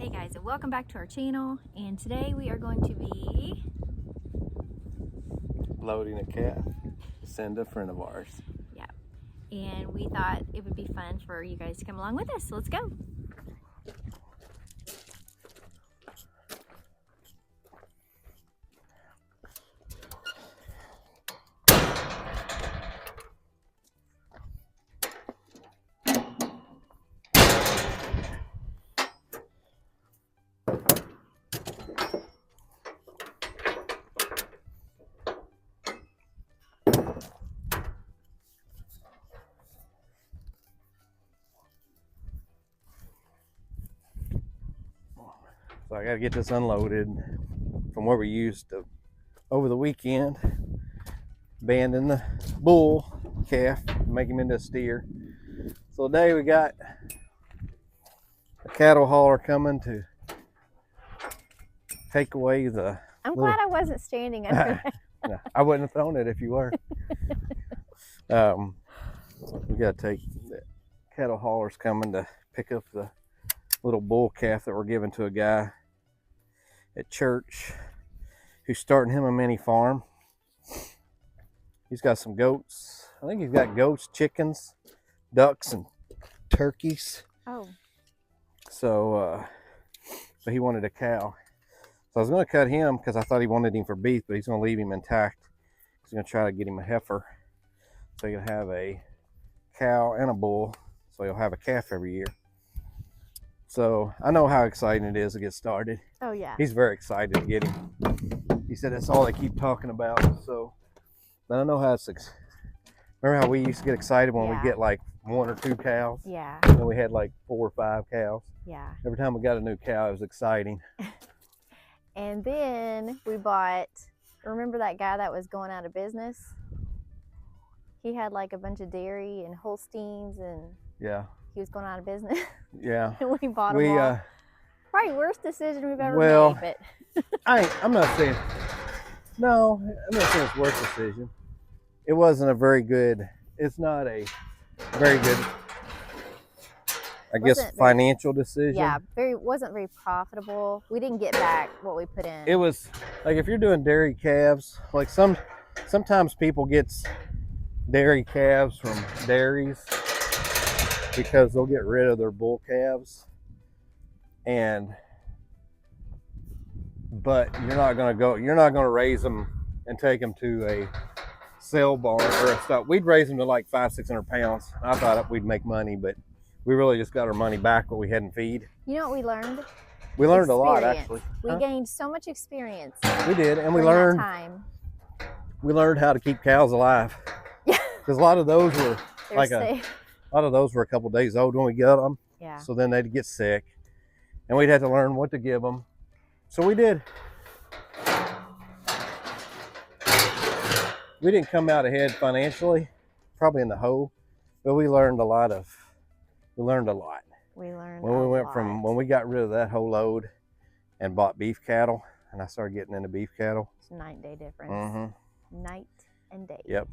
Hey guys, and welcome back to our channel, and today we are going to be loading a calf to send a friend of ours. Yeah, and we thought it would be fun for you guys to come along with us, so let's go. So I got to get this unloaded from where we used to over the weekend, banding the bull calf, make him into a steer. So today we got a cattle hauler coming to take away the. I'm glad I wasn't standing under that. No, I wouldn't have thrown it if you were. We got to take the cattle haulers coming to pick up the little bull calf that we're giving to a guy at church who's starting him a mini farm. He's got some goats. I think he's got goats, chickens, ducks, and turkeys. Oh. So, but he wanted a cow. So I was going to cut him because I thought he wanted him for beef, but he's going to leave him intact. He's going to try to get him a heifer. So he'll have a cow and a bull. So he'll have a calf every year. So I know how exciting it is to get started. Oh yeah. He's very excited to get him. He said that's all they keep talking about. So, but I know how it's. Remember how we used to get excited when we get like 1 or 2 cows? Yeah. And we had like 4 or 5 cows. Yeah. Every time we got a new cow, it was exciting. And then we bought. Remember that guy that was going out of business? He had like a bunch of dairy and Holsteins, and yeah, he was going out of business. Yeah. And we bought them all. Probably worst decision we've ever made. But I'm not saying. No, I'm not saying it's worst decision. It wasn't a very good. It's not a very good. I guess financial decision. Yeah, wasn't very profitable. We didn't get back what we put in. It was like if you're doing dairy calves, like sometimes people get dairy calves from dairies because they'll get rid of their bull calves, but you're not gonna raise them and take them to a sale barn or a stuff. We'd raise them to like 500-600 pounds. I thought we'd make money, but we really just got our money back what we had in feed. You know what we learned? We learned a lot, actually. We gained so much experience. We did, and we learned how to keep cows alive. Yeah. Because a lot of those were a couple days old when we got them. Yeah. So then they'd get sick, and we'd have to learn what to give them. So we did. We didn't come out ahead financially, probably in the hoe, but we learned a lot. When we got rid of that whole load and bought beef cattle, and I started getting into beef cattle. It's a night-day difference. Mm-hmm. Night and day. Yep.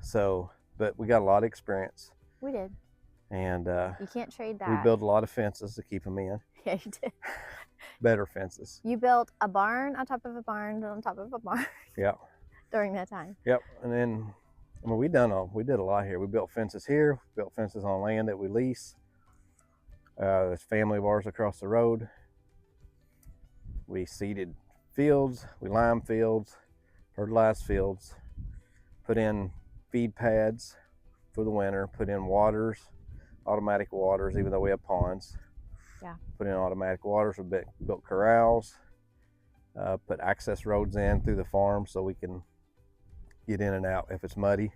So, but we got a lot of experience. We did. And you can't trade that. We built a lot of fences to keep them in. Yeah, you did. Better fences. You built a barn on top of a barn on top of a barn. Yeah. During that time. Yep. And then, I mean, we did a lot here. We built fences here. We built fences on land that we lease. There's a family of ours across the road. We seeded fields. We limed fields, fertilized fields, put in feed pads for the winter, put in waters, automatic waters, even though we have ponds. Yeah. Put in automatic waters. We built corrals, put access roads in through the farm so we can get in and out if it's muddy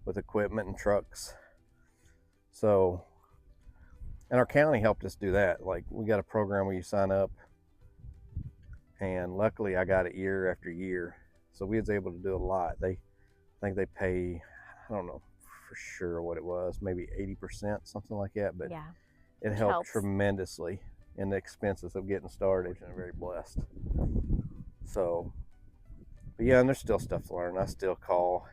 with equipment and trucks. So, and our county helped us do that. Like, we got a program where you sign up, and luckily I got it year after year. So we was able to do a lot. I think they pay, I don't know for sure what it was, maybe 80%, something like that. But yeah, it helped tremendously in the expenses of getting started, and I'm very blessed. So, but yeah, and there's still stuff to learn. I still call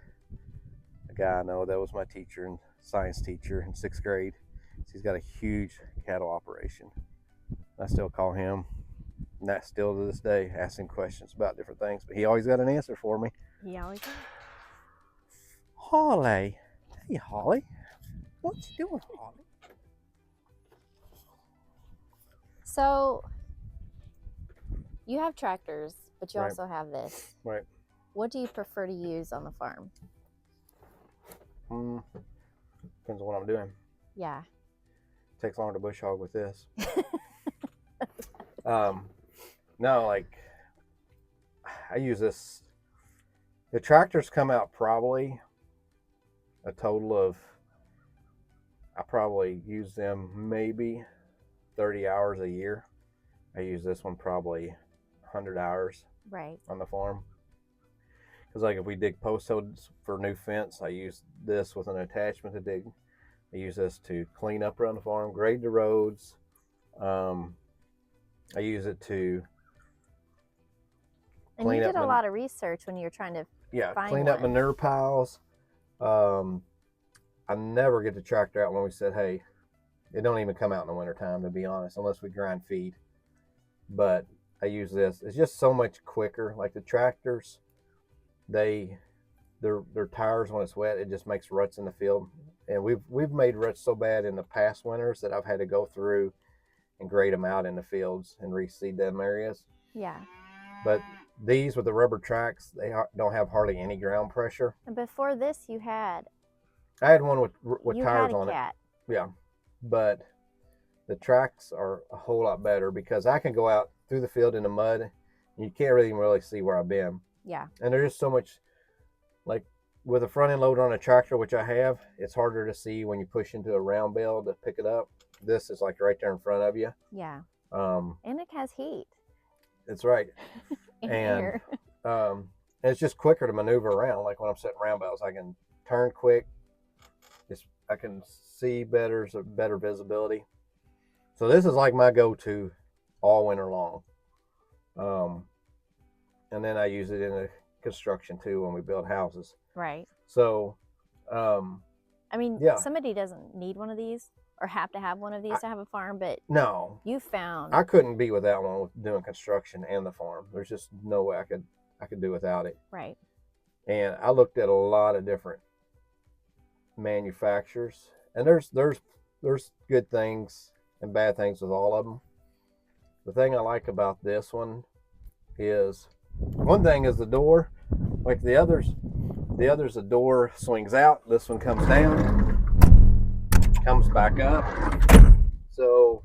a guy I know that was my teacher and science teacher in 6th grade. He's got a huge cattle operation. I still call him And that's still to this day asking questions about different things. But he always got an answer for me. He always does. Holly. Hey, Holly. What you doing, Holly? So you have tractors, but you Right. also have this. Right. What do you prefer to use on the farm? Depends on what I'm doing. Yeah. Takes longer to bush hog with this. No, like I use this. The tractors come out probably a total of, I probably use them maybe 30 hours a year. I use this one probably 100 hours Right. on the farm. Because like if we dig post holes for new fence, I use this with an attachment to dig. I use this to clean up around the farm, grade the roads. I use it to And you clean did up a lot of research when you were trying to find clean up one. manure piles. I never get the tractor out when we said, hey, it don't even come out in the wintertime, to be honest, unless we grind feed. But I use this. It's just so much quicker. Like the tractors, their tires when it's wet, it just makes ruts in the field. And we've made ruts so bad in the past winters that I've had to go through and grade them out in the fields and reseed them areas. Yeah. But these with the rubber tracks, they don't have hardly any ground pressure. And before this, you had I had one with you tires had a on cat. it. Yeah, but the tracks are a whole lot better because I can go out through the field in the mud and you can't really see where I've been. Yeah. And there's just so much, like with a front end loader on a tractor, which I have, it's harder to see when you push into a round bale to pick it up. This is like right there in front of you. Yeah. And it has heat. It's right. And and air. it's just quicker to maneuver around. Like when I'm setting round bales, I can turn quick. I can see better, so better visibility. So this is like my go-to all winter long. And then I use it in the construction too when we build houses. Right. So, I mean, yeah. Somebody doesn't need one of these or have to have one of these to have a farm, but no, you found. I couldn't be without one with doing construction and the farm. There's just no way I could do without it. Right. And I looked at a lot of different manufacturers, and there's good things and bad things with all of them. The thing I like about this one is, one thing is the door. Like the others the door swings out. This one comes down, comes back up. So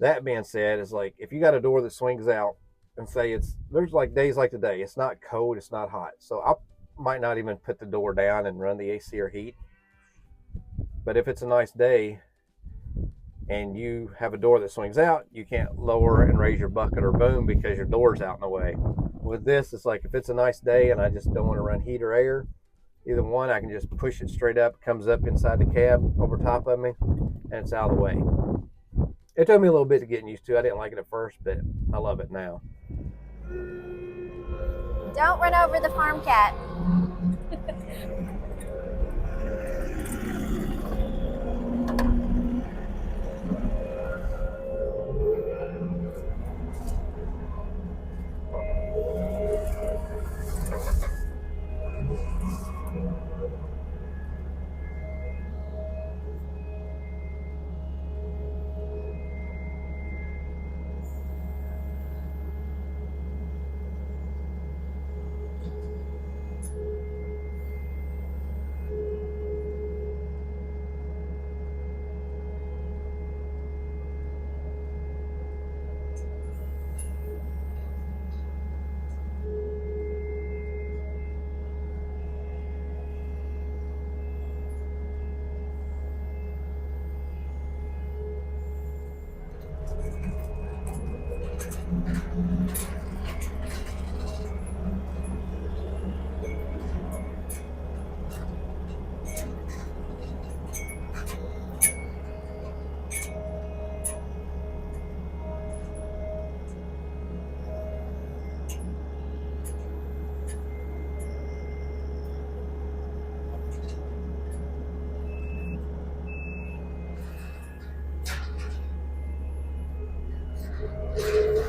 that being said, is like if you got a door that swings out and say there's like days like today, it's not cold, it's not hot, so I might not even put the door down and run the AC or heat. But if it's a nice day and you have a door that swings out, you can't lower and raise your bucket or boom because your door's out in the way. With this, it's like if it's a nice day and I just don't want to run heat or air, either one, I can just push it straight up, it comes up inside the cab over top of me, and it's out of the way. It took me a little bit to get used to. I didn't like it at first, but I love it now. Don't run over the farm cat.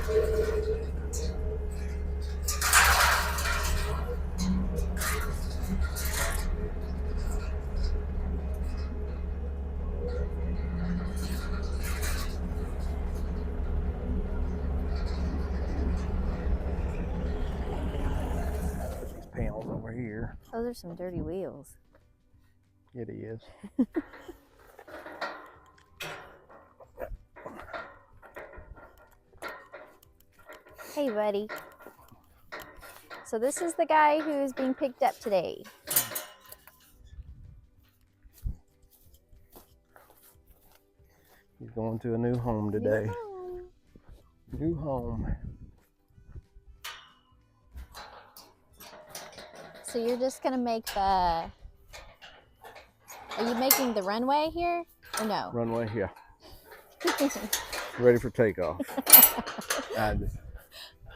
Put these panels over here. Those are some dirty wheels. It is. Hey, buddy. So this is the guy who's being picked up today. He's going to a new home today. New home. So you're just gonna make the, are you making the runway here or no? Runway, yeah. Ready for takeoff.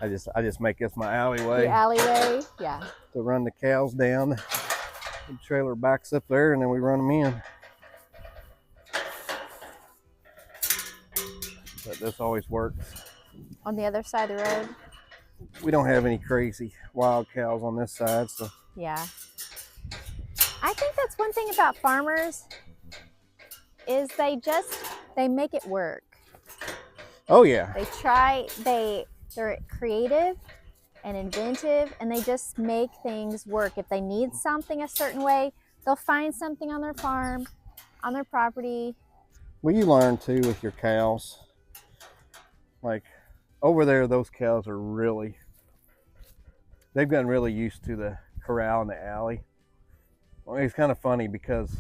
I just make this my alleyway. The alleyway, yeah. To run the cows down. The trailer backs up there and then we run them in. But this always works. On the other side of the road? We don't have any crazy wild cows on this side, so. Yeah. I think that's one thing about farmers is they make it work. Oh yeah. They're creative and inventive, and they just make things work. If they need something a certain way, they'll find something on their farm, on their property. Well, you learn too with your cows. Like over there, those cows are they've gotten really used to the corral and the alley. Well, it's kind of funny because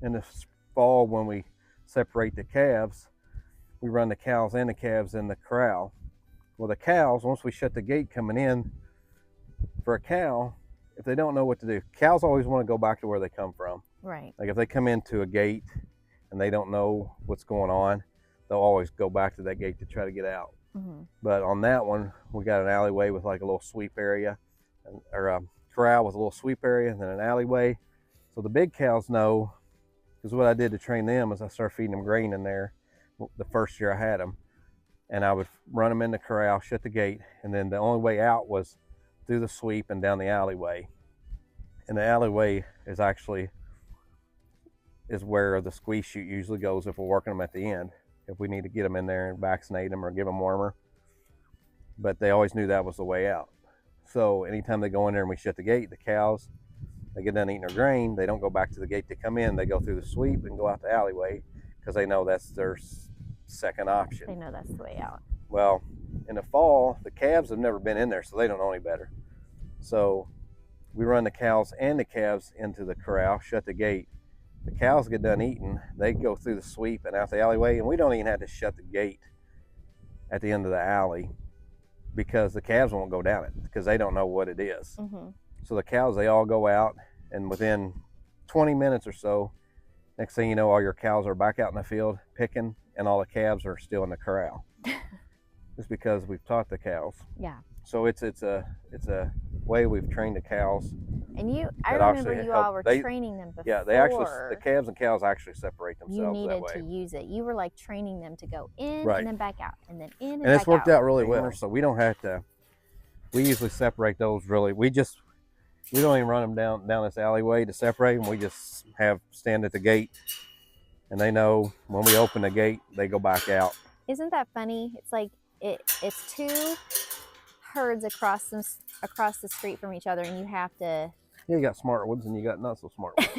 in the fall when we separate the calves, we run the cows and the calves in the corral. Well, the cows, once we shut the gate coming in, for a cow, if they don't know what to do, cows always want to go back to where they come from. Right. Like if they come into a gate and they don't know what's going on, they'll always go back to that gate to try to get out. Mm-hmm. But on that one, we got an alleyway with like a little sweep area, or a corral with a little sweep area and then an alleyway. So the big cows know, because what I did to train them is I started feeding them grain in there the first year I had them. And I would run them in the corral, shut the gate, and then the only way out was through the sweep and down the alleyway. And the alleyway is where the squeeze chute usually goes if we're working them at the end, if we need to get them in there and vaccinate them or give them warmer. But they always knew that was the way out. So anytime they go in there and we shut the gate, the cows, they get done eating their grain, they don't go back to the gate to come in, they go through the sweep and go out the alleyway because they know that's their second option. They know that's the way out. Well, in the fall, the calves have never been in there, so they don't know any better. So we run the cows and the calves into the corral, shut the gate. The cows get done eating, they go through the sweep and out the alleyway, and we don't even have to shut the gate at the end of the alley because the calves won't go down it because they don't know what it is. Mm-hmm. So the cows, they all go out, and within 20 minutes or so, next thing you know, all your cows are back out in the field picking, and all the calves are still in the corral. Just because we've taught the cows. Yeah. So it's a way we've trained the cows. And I remember you all were training them before. Yeah, the calves and cows actually separate themselves that way. You needed to use it. You were like training them to go in Right. and then back out, and then in and back out. And it's worked out really well. So we don't have to. We usually separate those really. We don't even run them down this alleyway to separate them. We just stand at the gate, and they know when we open the gate, they go back out. Isn't that funny? It's like it's two herds across the street from each other, and you have to. Yeah, you got smart ones and you got not so smart ones.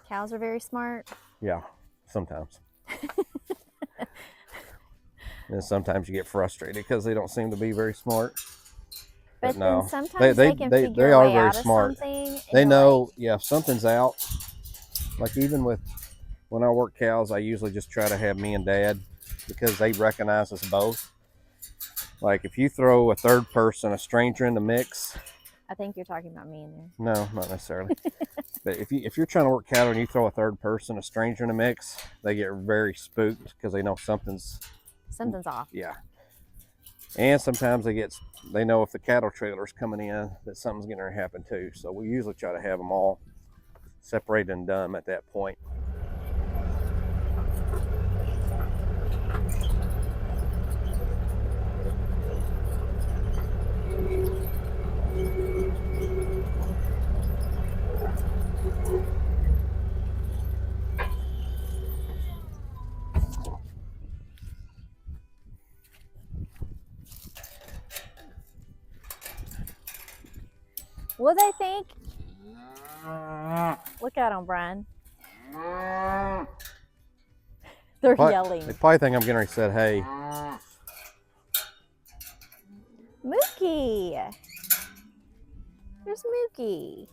Cows are very smart. Yeah, sometimes. And sometimes you get frustrated because they don't seem to be very smart. But no, then sometimes they can figure a way out of something. They know, yeah, if something's out. Like even when I work cows, I usually just try to have me and Dad because they recognize us both. Like if you throw a third person, a stranger in the mix. I think you're talking about me in there. No, not necessarily. But if you're trying to work cattle and you throw a third person, a stranger in the mix, they get very spooked because they know something's off. Yeah. And sometimes they know if the cattle trailer's coming in that something's going to happen too. So we usually try to have them all separated and done at that point. What do they think? Look at them, Brian. They're yelling. They probably think I'm getting ready to say, hey. Mookie. There's Mookie.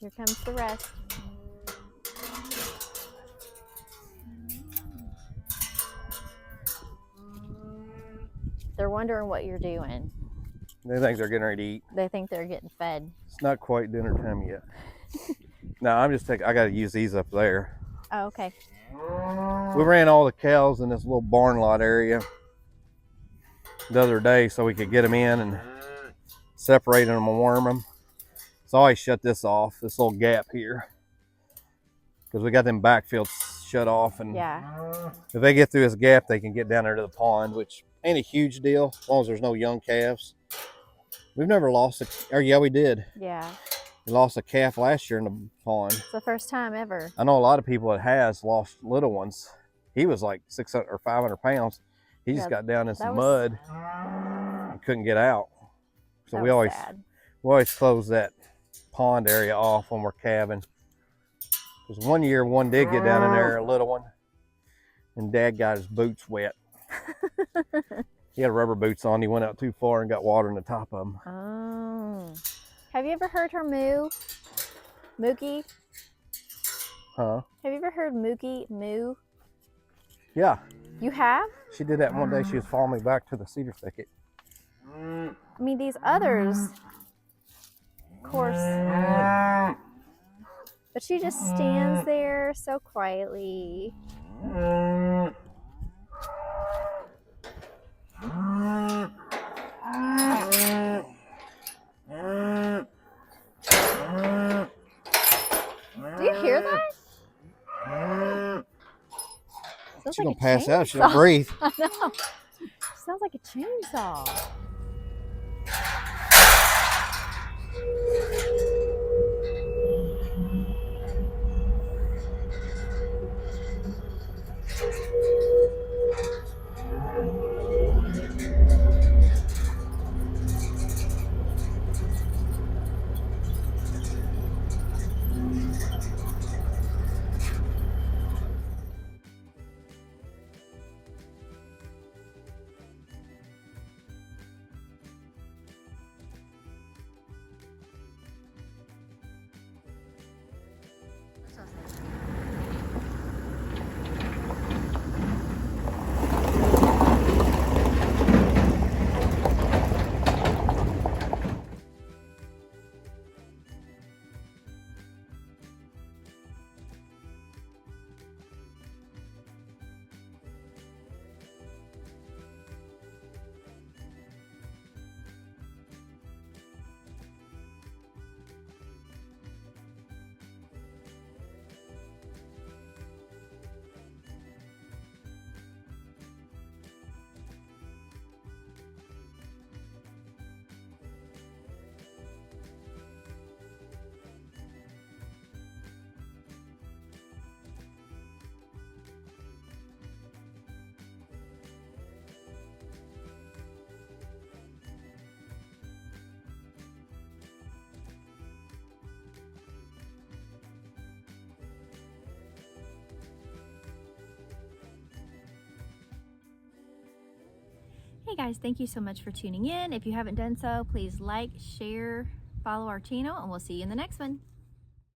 Here comes the rest. They're wondering what you're doing. They think they're getting ready to eat. They think they're getting fed. It's not quite dinner time yet. No, I'm just taking, I got to use these up there. Oh, okay. We ran all the cows in this little barn lot area the other day so we could get them in and separate them and worm them. So I always shut this off, this little gap here, because we got them backfields shut off, and Yeah. if they get through this gap, they can get down there to the pond, which ain't a huge deal as long as there's no young calves. We've never lost a, or yeah, we did. Yeah. We lost a calf last year in the pond. It's the first time ever. I know a lot of people that has lost little ones. He was like 600 or 500 pounds. He just got down in some mud and couldn't get out. So we always close that pond area off when we're calving. Because one year one did get down in there, a little one, and Dad got his boots wet. He had rubber boots on. He went out too far and got water in the top of them. Oh. Have you ever heard her moo? Mookie? Huh? Have you ever heard Mookie moo? Yeah. You have? She did that one day. She was following me back to the cedar thicket. I mean, these others, of course. But she just stands there so quietly. Do you hear that? She's gonna pass out if she don't breathe. I know. Sounds like a chainsaw. Hey guys, thank you so much for tuning in. If you haven't done so, please like, share, follow our channel, and we'll see you in the next one.